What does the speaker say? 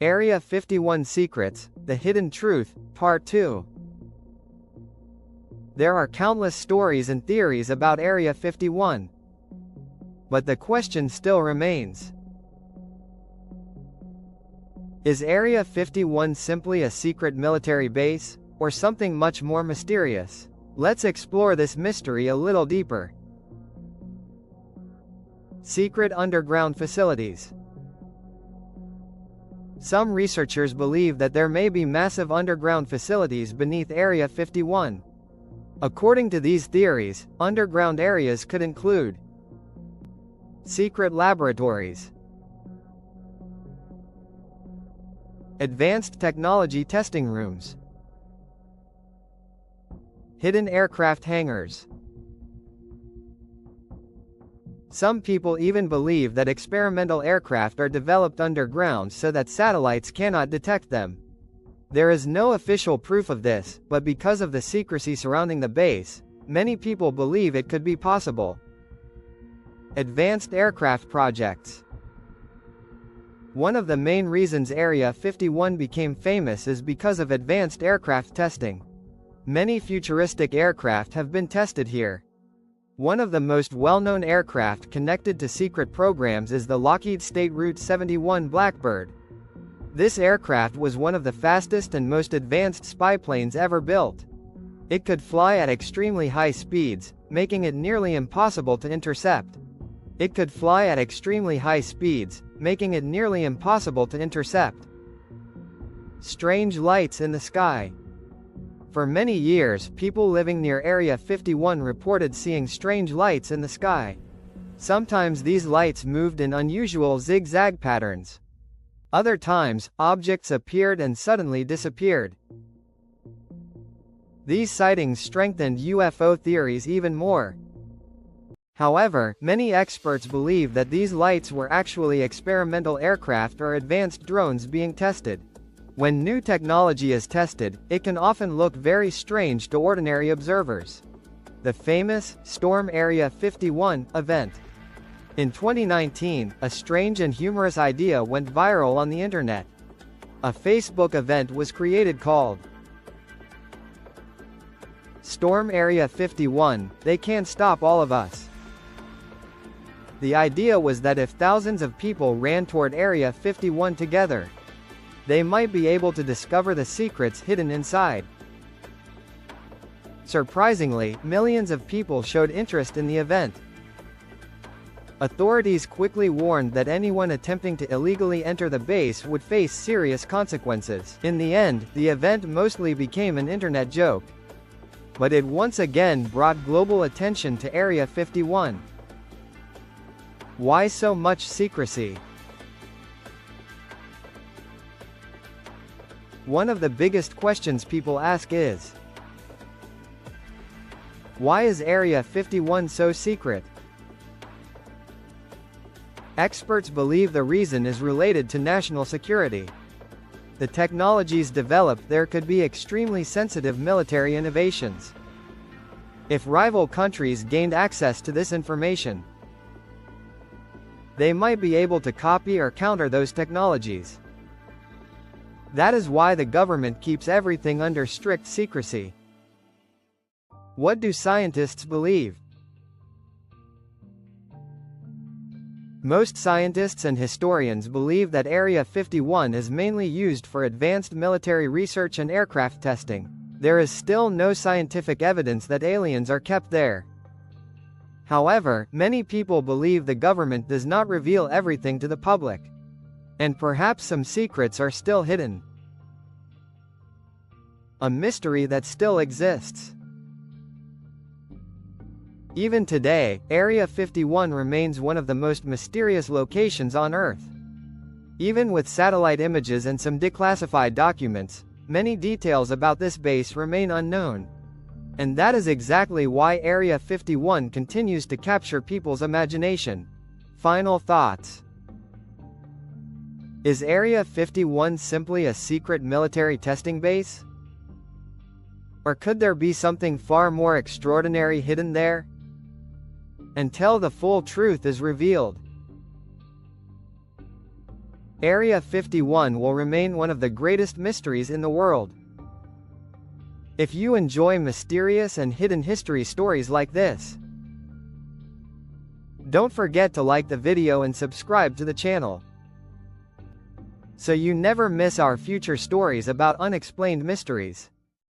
Area 51 Secrets, The Hidden Truth, Part 2. There are countless stories and theories about Area 51. But the question still remains. Is Area 51 simply a secret military base, or something much more mysterious? Let's explore this mystery a little deeper. Secret underground facilities. Some researchers believe that there may be massive underground facilities beneath Area 51. According to these theories, underground areas could include secret laboratories, advanced technology testing rooms, hidden aircraft hangars. Some people even believe that experimental aircraft are developed underground so that satellites cannot detect them. There is no official proof of this, but because of the secrecy surrounding the base, many people believe it could be possible. Advanced aircraft projects. One of the main reasons Area 51 became famous is because of advanced aircraft testing. Many futuristic aircraft have been tested here. One of the most well-known aircraft connected to secret programs is the Lockheed State Route 71 Blackbird. This aircraft was one of the fastest and most advanced spy planes ever built. It could fly at extremely high speeds, making it nearly impossible to intercept. Strange lights in the sky. For many years, people living near Area 51 reported seeing strange lights in the sky. Sometimes these lights moved in unusual zigzag patterns. Other times, objects appeared and suddenly disappeared. These sightings strengthened UFO theories even more. However, many experts believe that these lights were actually experimental aircraft or advanced drones being tested. When new technology is tested, it can often look very strange to ordinary observers. The famous Storm Area 51 event. In 2019, a strange and humorous idea went viral on the internet. A Facebook event was created called Storm Area 51, They Can't Stop All of Us. The idea was that if thousands of people ran toward Area 51 together, they might be able to discover the secrets hidden inside. Surprisingly, millions of people showed interest in the event. Authorities quickly warned that anyone attempting to illegally enter the base would face serious consequences. In the end, the event mostly became an internet joke. But it once again brought global attention to Area 51. Why so much secrecy? One of the biggest questions people ask is, why is Area 51 so secret? Experts believe the reason is related to national security. The technologies developed there could be extremely sensitive military innovations. If rival countries gained access to this information, they might be able to copy or counter those technologies. That is why the government keeps everything under strict secrecy. What do scientists believe? Most scientists and historians believe that Area 51 is mainly used for advanced military research and aircraft testing. There is still no scientific evidence that aliens are kept there. However, many people believe the government does not reveal everything to the public. And perhaps some secrets are still hidden. A mystery that still exists. Even today, Area 51 remains one of the most mysterious locations on Earth. Even with satellite images and some declassified documents, many details about this base remain unknown. And that is exactly why Area 51 continues to capture people's imagination. Final thoughts. Is Area 51 simply a secret military testing base? Or could there be something far more extraordinary hidden there? Until the full truth is revealed. Area 51 will remain one of the greatest mysteries in the world. If you enjoy mysterious and hidden history stories like this, don't forget to like the video and subscribe to the channel, so you never miss our future stories about unexplained mysteries.